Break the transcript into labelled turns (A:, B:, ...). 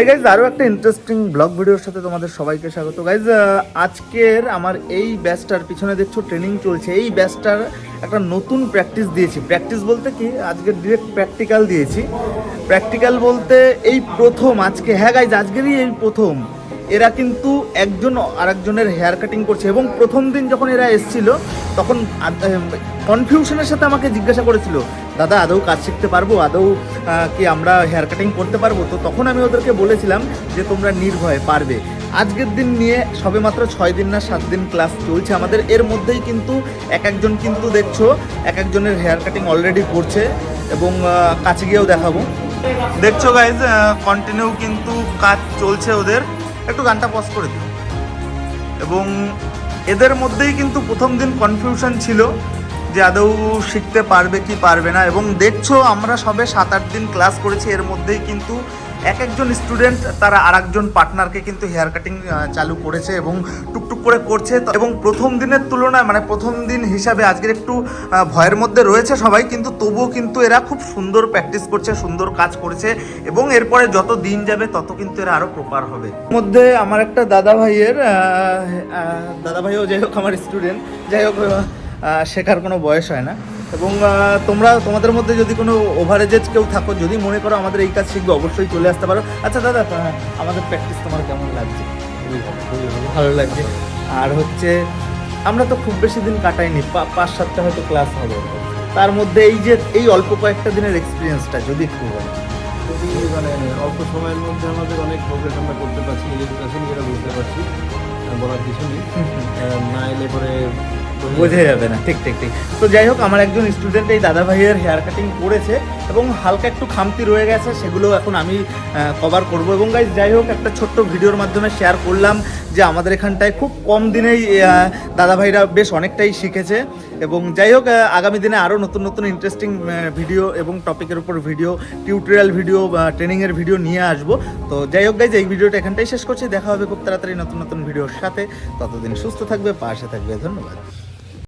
A: Guys আরও একটা interesting blog ভিডিওর সাথে তোমাদের সবাইকে স্বাগত। গাইজ আজকের আমার এই ব্যাচটার পিছনে দেখছো ট্রেনিং চলছে। এই ব্যাচটার একটা নতুন প্র্যাকটিস দিয়েছি। প্র্যাকটিস বলতে কি, আজকে ডিরেক্ট প্র্যাকটিক্যাল দিয়েছি। প্র্যাকটিক্যাল বলতে এই প্রথম আজকে, হ্যাঁ গাইজ আজকেরই এই প্রথম এরা কিন্তু একজন আরেকজনের হেয়ার কাটিং করছে। এবং প্রথম দিন যখন এরা এসেছিল তখন কনফিউশনের সাথে আমাকে জিজ্ঞাসা করেছিল, দাদা আদৌ কাজ শিখতে পারবো, আদৌ কি আমরা হেয়ার কাটিং করতে পারবো? তো তখন আমি ওদেরকে বলেছিলাম যে তোমরা নির্ভয়ে পারবে। আজকের দিন নিয়ে সবে মাত্র 6 দিন না 7 দিন ক্লাস চলছে আমাদের। এর মধ্যেই কিন্তু একজন কিন্তু দেখছো একজনের হেয়ার কাটিং অলরেডি করছে এবং কাছে গিয়েও দেখাবো। দেখছো গাইজ কন্টিনিউ কিন্তু কাজ চলছে ওদের। একটু গানটা পজ করে দিও। এবং এদের মধ্যেই কিন্তু প্রথম দিন কনফিউশন ছিল যে আদৌ শিখতে পারবে কি পারবে না। এবং দেখছো আমরা সবে 7-8 দিন ক্লাস করেছি, এর মধ্যেই কিন্তু একজন স্টুডেন্ট তারা আরেকজন পার্টনারকে কিন্তু হেয়ার কাটিং চালু করেছে এবং টুকটুক করে করছে। এবং প্রথম দিনের তুলনায় মানে প্রথম দিন হিসাবে আজকের একটু ভয়ের মধ্যে রয়েছে সবাই, কিন্তু তবুও কিন্তু এরা খুব সুন্দর প্র্যাকটিস করছে, সুন্দর কাজ করেছে। এবং এরপরে যত দিন যাবে তত কিন্তু এরা আরও প্রপার হবে। মধ্যে আমার একটা দাদা ভাইও যাই হোক আমার স্টুডেন্ট, যাই হোক শেখার কোনো বয়স হয় না। এবং তোমাদের মধ্যে যদি কোনো ওভারেজেজ কেউ থাকো, যদি মনে করো আমাদের এই কাজ শিখবে, অবশ্যই চলে আসতে পারো। আচ্ছা দাদা, আমাদের প্র্যাকটিস তোমার কেমন লাগছে? ভালো লাগছে। আর হচ্ছে আমরা তো খুব বেশি দিন কাটাইনি, 5-7টা হয়তো ক্লাস হবে। তার মধ্যে এই অল্প কয়েকটা দিনের এক্সপিরিয়েন্সটা যদি একটু বলো।
B: খুবই মানে অল্প সময়ের মধ্যে আমাদের অনেক প্রোগ্রেস আমরা করতে পারছি, নিজেদের কাছে নিজেরা বুঝতে পারছি। বলার কিছু নেই, না এলে পরে
A: বোঝা যাবে না। ঠিক। তো যাই হোক, আমার একজন স্টুডেন্ট এই দাদা ভাইয়ের হেয়ার কাটিং করেছে এবং হালকা একটু খামতি রয়ে গেছে, সেগুলো এখন আমি কভার করব। এবং গাইজ যাই হোক, একটা ছোট্ট ভিডিওর মাধ্যমে শেয়ার করলাম যে আমাদের এখানটায় খুব কম দিনেই দাদা ভাইরা বেশ অনেকটাই শিখেছে। এবং যাই হোক, আগামী দিনে আরও নতুন ইন্টারেস্টিং ভিডিও এবং টপিকের উপর ভিডিও, টিউটোরিয়াল ভিডিও, ট্রেনিংয়ের ভিডিও নিয়ে আসবো। তো যাই হোক গাইজ, এই ভিডিওটা এখানটাই শেষ করছি। দেখা হবে খুব তাড়াতাড়ি নতুন ভিডিওর সাথে। ততদিন সুস্থ থাকবে, পাশে থাকবে। ধন্যবাদ।